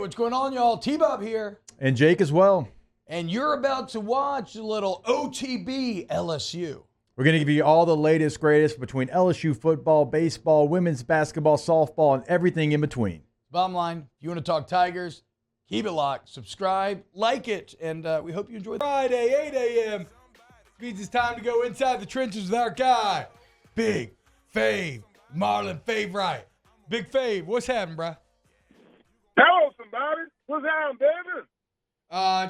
what's going on, y'all? T-Bob here. And Jake as well. And you're about to watch a little OTB LSU. We're going to give you all the latest, greatest between LSU football, baseball, women's basketball, softball, and everything in between. Bottom line, if you want to talk Tigers, keep it locked, subscribe, like it, and we hope you enjoy Friday, 8 a.m. Means it's time to go inside the trenches with our guy, Big Fave, Marlon Favorite. Big Fave, what's happening, bro? Hello, somebody. What's happening, baby?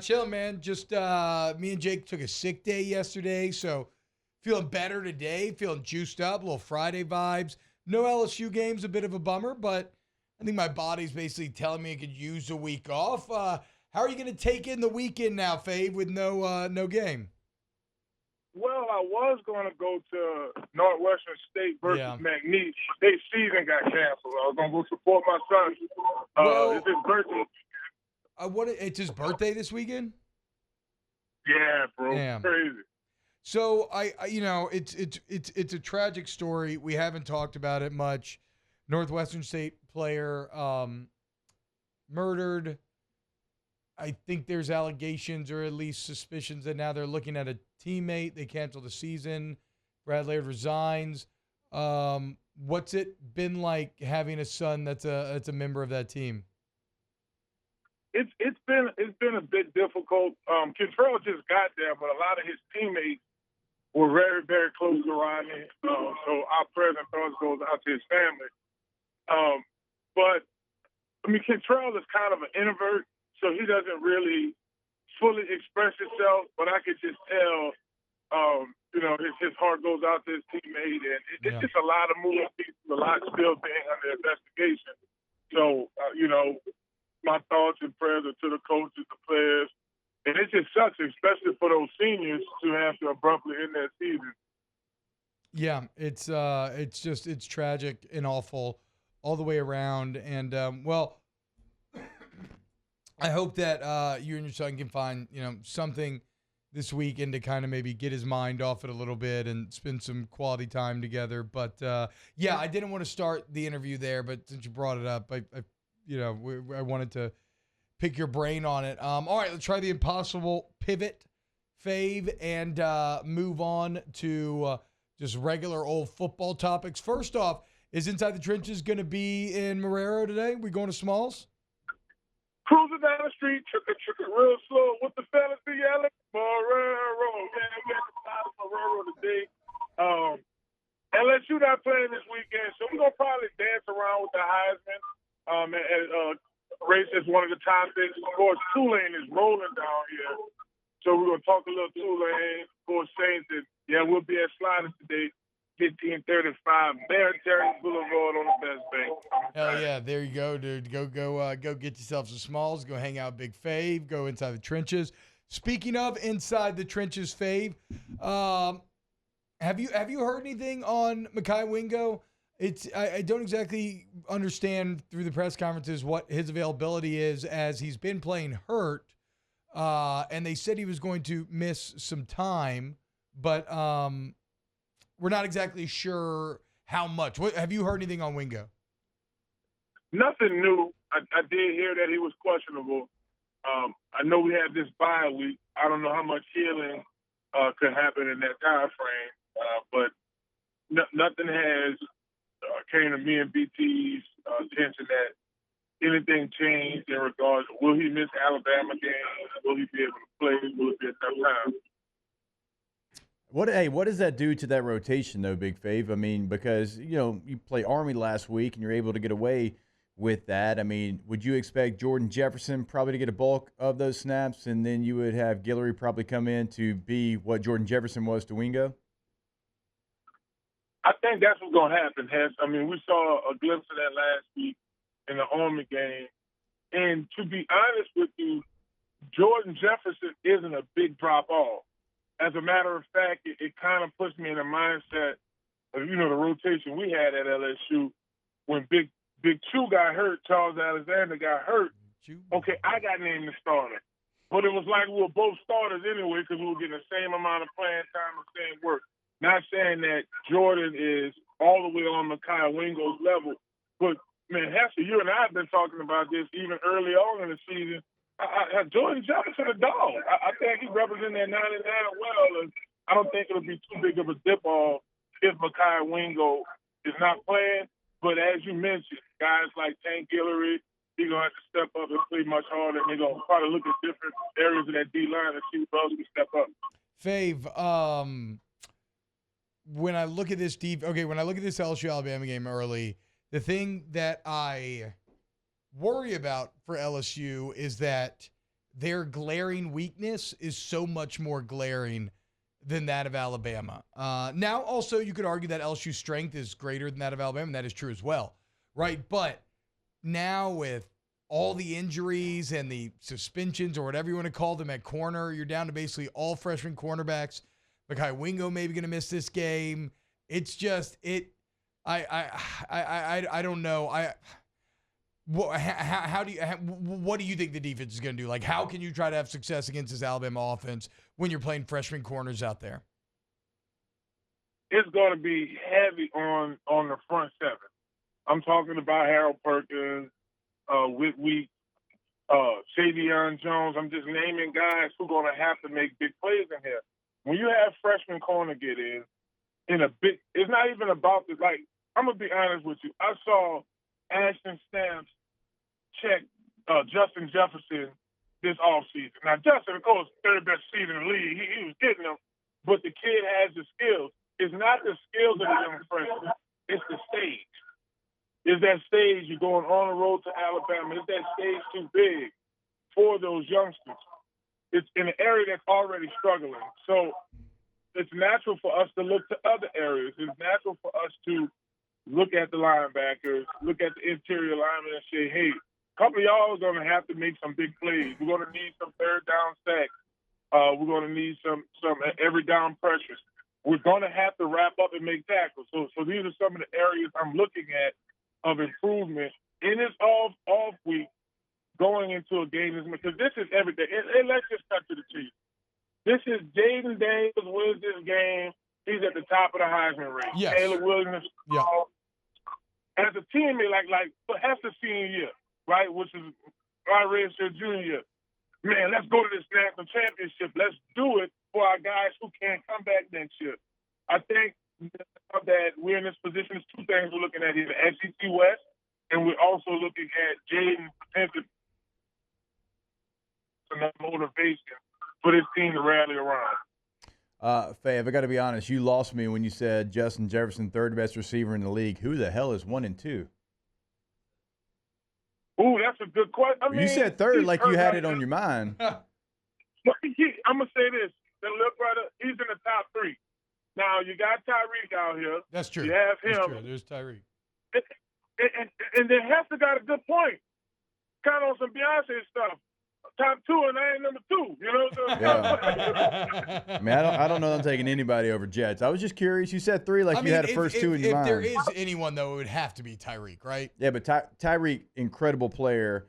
Chilling, man. Just me and Jake took a sick day yesterday, so feeling better today, feeling juiced up, little Friday vibes. No LSU games, a bit of a bummer, but I think my body's basically telling me I could use a week off. How are you going to take in the weekend now, Fave, with no game? Well, I was going to go to Northwestern State versus McNeese. Their season got canceled. I was going to go support my son. It's his birthday. It's his birthday this weekend? Yeah, bro. Damn. Crazy. So it's a tragic story. We haven't talked about it much. Northwestern State player murdered. I think there's allegations or at least suspicions that now they're looking at a teammate. They canceled the season. Brad Laird resigns. What's it been like having a son that's a member of that team? It's been a bit difficult. Control just got there, but a lot of his teammates were very, very close to Rodney. So our prayers and thoughts goes out to his family. But I mean, Control is kind of an introvert, so he doesn't really fully express himself. But I could just tell, his heart goes out to his teammate, and it's just a lot of moving pieces, a lot still being under investigation. So, my thoughts and prayers are to the coaches, the players, and it just sucks, especially for those seniors to have to abruptly end their season. Yeah, it's tragic and awful all the way around. And I hope that you and your son can find something this weekend to kind of maybe get his mind off it a little bit and spend some quality time together. But I didn't want to start the interview there, but since you brought it up, I wanted to pick your brain on it. All right, let's try the impossible pivot, Fave, and move on to just regular old football topics. First off, is Inside the Trenches going to be in Marrero today? We going to Smalls? Cruising down the street, chugga real slow with the fellas yelling, Marrero. Man, we at the side of Marrero today. LSU not playing this weekend, so we're going to probably dance around with the Heisman and race as one of the topics. Of course, Tulane is rolling down here, so we're going to talk a little Tulane. Of course, Saints, and we'll be at Sliders today. 1535 Military Boulevard on the Best Bank. Hell yeah, there you go, dude. Go get yourself some Smalls. Go hang out with Big Fave. Go Inside the Trenches. Speaking of Inside the Trenches, Fave, have you heard anything on Mekhi Wingo? I don't exactly understand through the press conferences what his availability is, as he's been playing hurt, and they said he was going to miss some time, but we're not exactly sure how much. Have you heard anything on Wingo? Nothing new. I did hear that he was questionable. I know we had this bye week. I don't know how much healing could happen in that time frame, but nothing has came to me and BT's attention that anything changed in regards to will he miss Alabama games? Will he be able to play? Will it be a tough time? What does that do to that rotation, though, Big Fave? I mean, because, you play Army last week and you're able to get away with that. I mean, would you expect Jordan Jefferson probably to get a bulk of those snaps, and then you would have Guillory probably come in to be what Jordan Jefferson was to Wingo? I think that's what's going to happen, Hess. I mean, we saw a glimpse of that last week in the Army game. And to be honest with you, Jordan Jefferson isn't a big drop-off. As a matter of fact, it kind of puts me in a mindset of, the rotation we had at LSU when Big Chew got hurt, Charles Alexander got hurt. Okay, I got named the starter. But it was like we were both starters anyway because we were getting the same amount of playing time and same work. Not saying that Jordan is all the way on Mekhi Wingo's level, but man, Hester, you and I have been talking about this even early on in the season. Jordan Jefferson, a dog. I think he represents that 99 well, and I don't think it'll be too big of a dip-off if Mekhi Wingo is not playing. But as you mentioned, guys like Tank Guillory, he's going to have to step up and play much harder, and they're going to probably look at different areas of that D-line and see who else can step up. Fave, when I look at this when I look at this LSU-Alabama game early, the thing that I worry about for LSU is that their glaring weakness is so much more glaring than that of Alabama. Now, also, you could argue that LSU's strength is greater than that of Alabama, and that is true as well, right? But now with all the injuries and the suspensions or whatever you want to call them at corner, you're down to basically all freshman cornerbacks. Mekhi Wingo maybe going to miss this game. It's just I don't know. What do you think the defense is going to do? Like, how can you try to have success against this Alabama offense when you're playing freshman corners out there? It's going to be heavy on the front seven. I'm talking about Harold Perkins, Whitweek, Savion Jones. I'm just naming guys who are going to have to make big plays in here. When you have freshman corner get in a big, it's not even about the, like, I'm going to be honest with you. I saw Ashton Stamps check Justin Jefferson this offseason. Now, Justin, of course, third best season in the league. He was getting them, but the kid has the skills. It's not the skills of the young freshman. It's the stage. It's that stage you're going on the road to Alabama. Is that stage too big for those youngsters? It's in an area that's already struggling. So it's natural for us to look to other areas. It's natural for us to look at the linebackers, look at the interior linemen and say, hey, a couple of y'all are going to have to make some big plays. We're going to need some third down sacks. We're going to need some every down pressures. We're going to have to wrap up and make tackles. So these are some of the areas I'm looking at of improvement in this off week going into a game. Because this is everything. And let's just cut to the chase. This is Jaden Daniels wins this game. He's at the top of the Heisman race. Yes. Taylor Williams. Yeah. As a teammate, like for Hester senior year, right, which is my redshirt junior year, man, let's go to this national championship. Let's do it for our guys who can't come back next year. I think that we're in this position. There's two things we're looking at here, the SEC West, and we're also looking at Jaden potential motivation for this team to rally around. Fav, I got to be honest. You lost me when you said Justin Jefferson, third best receiver in the league. Who the hell is 1 and 2? Ooh, that's a good question. I mean, you said third like you had it on your mind. I'm gonna say this: the little brother, he's in the top 3. Now you got Tyreek out here. That's true. You have him. That's true. There's Tyreek. And then Hester got a good point. Kind of on some Beyonce stuff. Top 2 and I ain't number 2. You know what I'm saying? Yeah. I mean, I don't know I'm taking anybody over Jets. I was just curious. You said 3 like you had the first 2 in your mind. If there is anyone, though, it would have to be Tyreek, right? Yeah, but Tyreek, incredible player.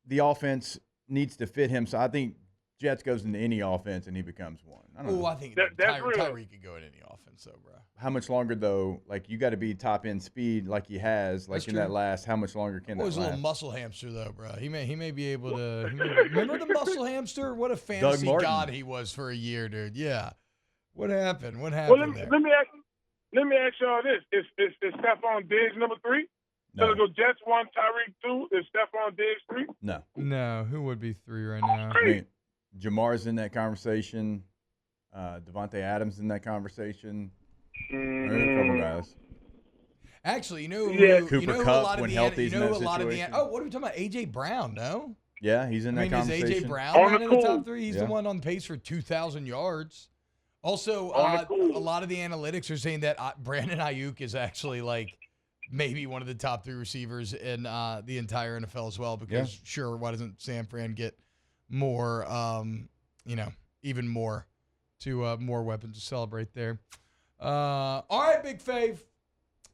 The offense needs to fit him. So I think Jets goes into any offense and he becomes one. I don't know. I think that's Tyreek could go in any offense, though, bro. How much longer, though? Like, you got to be top-end speed like he has, like That's in true. that last. How much longer can that last? He's a little muscle hamster, though, bro. He may be able to. Remember the muscle hamster? What a fantasy god he was for a year, dude. Yeah. What happened? What happened there? Let me ask y'all this: Is Stephon Diggs number 3? No. So go Jets 1, Tyreek 2. Is Stephon Diggs 3? No. No. Who would be 3 right now? I mean, Jamar's in that conversation. Devontae Adams in that conversation. There are a couple guys. Actually, you know, Cooper Kupp when healthy in that situation. Oh, what are we talking about? A.J. Brown, no? Yeah, he's in that conversation. Is A.J. Brown in the top 3? He's the one on pace for 2,000 yards. Also, a lot of the analytics are saying that Brandon Ayuk is actually like maybe one of the top 3 receivers in the entire NFL as well. Because sure, why doesn't San Fran get more? Even more weapons to celebrate there. All right, Big Fave.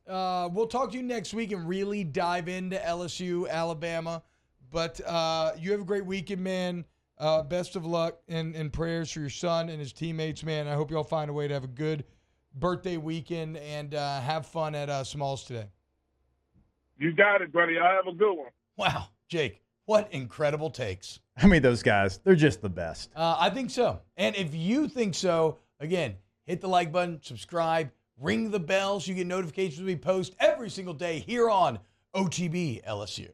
We'll talk to you next week and really dive into LSU, Alabama. But you have a great weekend, man. Best of luck and prayers for your son and his teammates, man. I hope you all find a way to have a good birthday weekend and have fun at Smalls today. You got it, buddy. I have a good one. Wow, Jake, what incredible takes. I mean, those guys, they're just the best. I think so. And if you think so, again, hit the like button, subscribe, ring the bell so you get notifications when we post every single day here on OTB LSU.